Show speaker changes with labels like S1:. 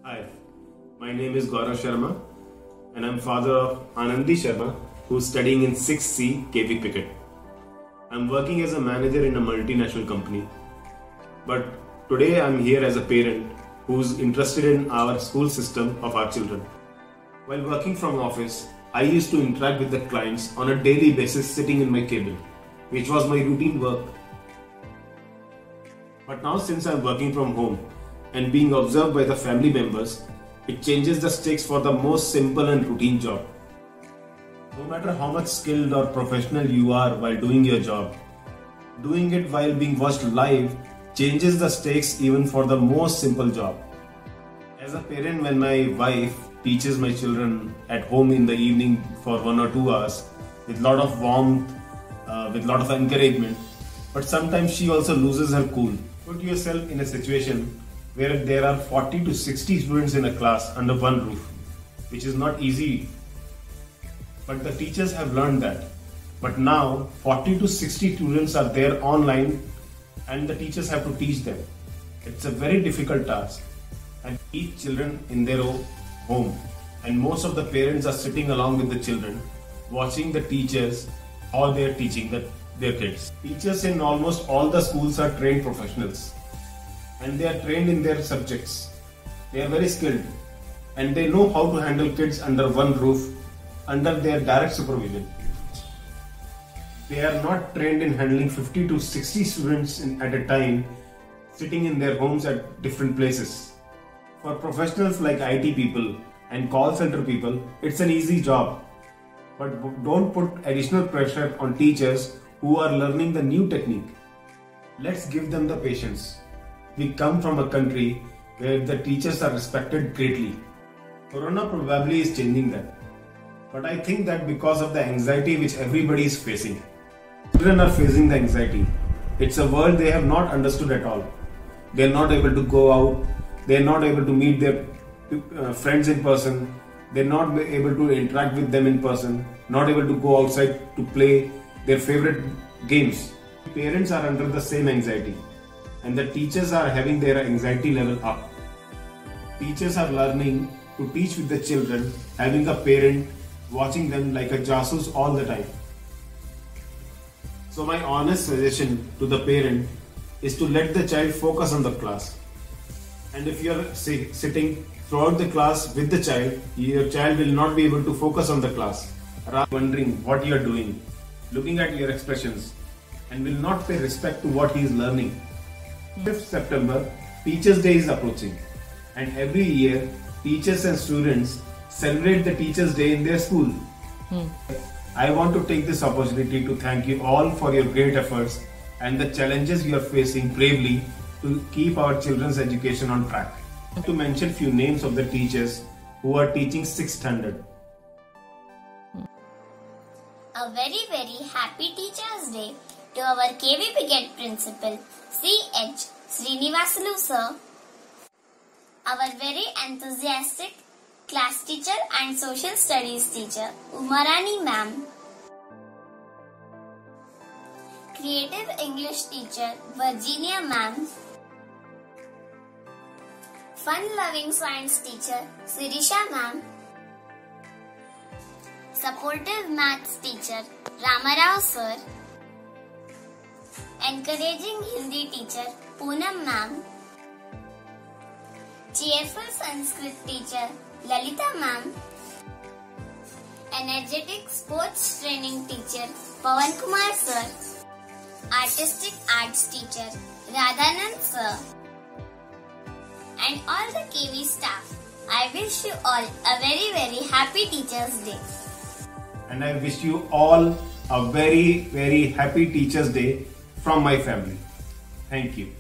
S1: Hi, my name is Gaurav Sharma and I'm father of Anandi Sharma who's studying in 6C KV Pickett. I'm working as a manager in a multinational company, but today I'm here as a parent who's interested in our school system of our children. While working from office, I used to interact with the clients on a daily basis sitting in my cabin, which was my routine work. But now since I'm working from home and being observed by the family members, it changes the stakes for the most simple and routine job. No matter how much skilled or professional you are while doing your job, doing it while being watched live changes the stakes even for the most simple job. As a parent, when my wife teaches my children at home in the evening for 1 or 2 hours with lot of warmth, with lot of encouragement, but sometimes she also loses her cool. Put yourself in a situation where there are 40 to 60 students in a class under one roof, which is not easy. But the teachers have learned that. But now 40 to 60 students are there online and the teachers have to teach them. It's a very difficult task. And each children in their own home. And most of the parents are sitting along with the children, watching the teachers how they are teaching their kids. Teachers in almost all the schools are trained professionals. And they are trained in their subjects. They are very skilled. And they know how to handle kids under one roof, under their direct supervision. They are not trained in handling 50 to 60 students at a time, sitting in their homes at different places. For professionals like IT people and call center people, it's an easy job. But don't put additional pressure on teachers who are learning the new technique. Let's give them the patience. We come from a country where the teachers are respected greatly. Corona probably is changing that. But I think that because of the anxiety which everybody is facing, children are facing the anxiety. It's a world they have not understood at all. They are not able to go out. They are not able to meet their friends in person. They are not able to interact with them in person. Not able to go outside to play their favorite games. Parents are under the same anxiety. And the teachers are having their anxiety level up. Teachers are learning to teach with the children, having a parent watching them like a jasus all the time. So my honest suggestion to the parent is to let the child focus on the class. And if you are sitting throughout the class with the child, your child will not be able to focus on the class, rather wondering what you are doing, looking at your expressions, and will not pay respect to what he is learning. 5th September, Teachers' Day is approaching, and every year teachers and students celebrate the Teachers' Day in their school. I want to take this opportunity to thank you all for your great efforts and the challenges you are facing bravely to keep our children's education on track. I want to mention few names of the teachers who are teaching 6th standard.
S2: A very happy Teachers' Day to our KV Pickett Principal C.H. Srinivasalu sir, our very enthusiastic class teacher and social studies teacher Umarani ma'am, creative English teacher Virginia ma'am, fun-loving science teacher Sirisha ma'am, supportive maths teacher Ramarao sir, encouraging Hindi teacher Poonam ma'am, cheerful Sanskrit teacher Lalita ma'am, energetic sports training teacher Pawan Kumar sir, artistic arts teacher Radhanand sir, and all the KV staff. I wish you all a very happy Teachers' Day.
S1: And I wish you all a very happy Teachers' Day from my family. Thank you.